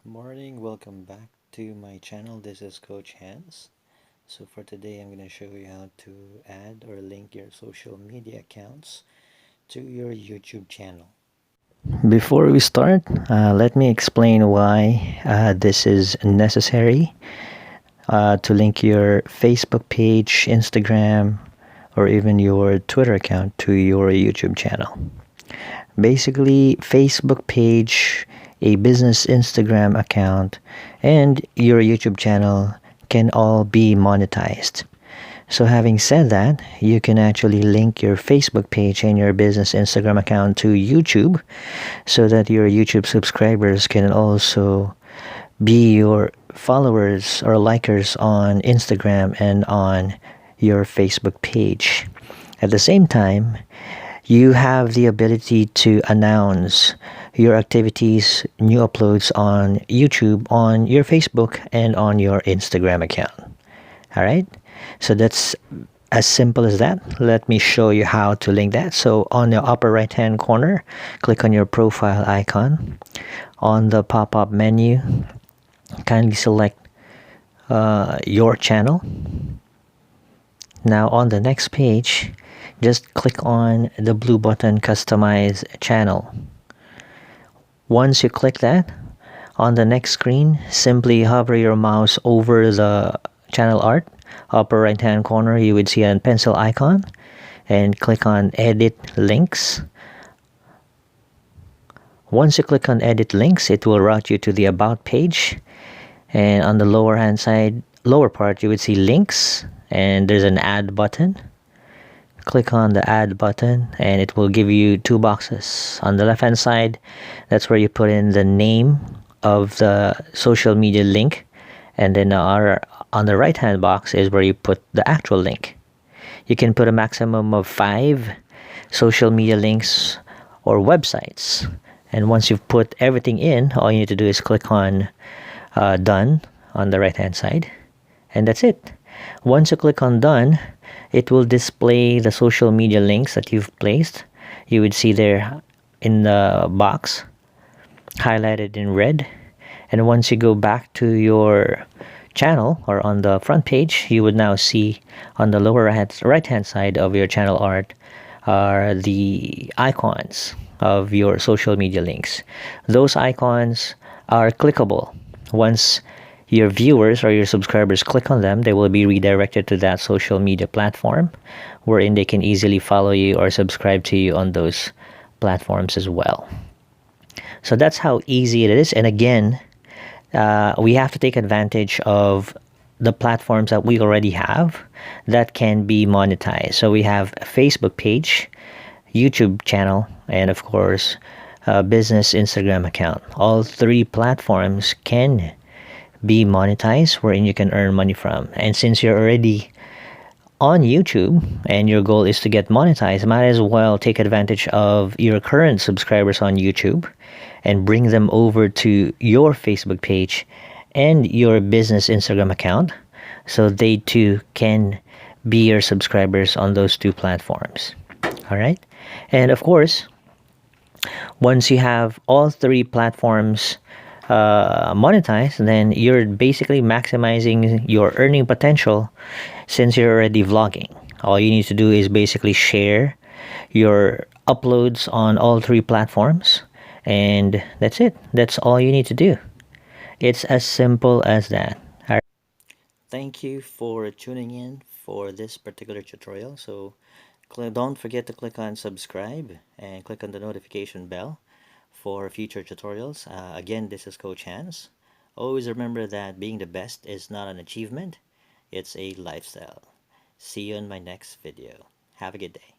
Morning, welcome back to my channel. This is Coach Hans. So for today I'm going to show you how to add or link your social media accounts to your YouTube channel. Before we start, let me explain why this is necessary to link your Facebook page, Instagram, or even your Twitter account to your YouTube channel. Basically, Facebook page, a business Instagram account, and your YouTube channel can all be monetized. So having said that, you can actually link your Facebook page and your business Instagram account to YouTube so that your YouTube subscribers can also be your followers or likers on Instagram and on your Facebook page. At the same time, you have the ability to announce your activities, new uploads on YouTube, on your Facebook, and on your Instagram account. All right, so that's as simple as that. Let me show you how to link that. So on the upper right hand corner, click on your profile icon. On the pop-up menu, kindly select your channel. Now on the next page, just click on the blue button, customize channel. Once you click that, on the next screen, simply hover your mouse over the channel art. Upper right hand corner, you would see a pencil icon and click on edit links. Once you click on edit links, it will route you to the about page, and on the lower hand side, lower part, you would see links and there's an add button. Click on the add button and it will give you two boxes. On the left hand side, that's where you put in the name of the social media link, and then on the right hand box is where you put the actual link. You can put a maximum of 5 social media links or websites, and once you've put everything in, all you need to do is click on done on the right hand side, and that's it. Once you click on done, it will display the social media links that you've placed. You would see there in the box highlighted in red, and once you go back to your channel or on the front page, you would now see on the lower right hand side of your channel art are the icons of your social media links. Those icons are clickable. Once your viewers or your subscribers click on them, they will be redirected to that social media platform, wherein they can easily follow you or subscribe to you on those platforms as well. So that's how easy it is. And again, we have to take advantage of the platforms that we already have that can be monetized. So we have a Facebook page, YouTube channel, and of course, a business Instagram account. All 3 platforms can be monetized, wherein you can earn money from. And since you're already on YouTube and your goal is to get monetized, might as well take advantage of your current subscribers on YouTube and bring them over to your Facebook page and your business Instagram account so they too can be your subscribers on those 2 platforms. All right, and of course, once you have all 3 platforms monetized, then you're basically maximizing your earning potential since you're already vlogging. All you need to do is basically share your uploads on all 3 platforms, and that's it. That's all you need to do. It's as simple as that. All right. Thank you for tuning in for this particular tutorial. So don't forget to click on subscribe and click on the notification bell for future tutorials. Again, this is Coach Hans. Always remember that being the best is not an achievement, it's a lifestyle. See you in my next video. Have a good day.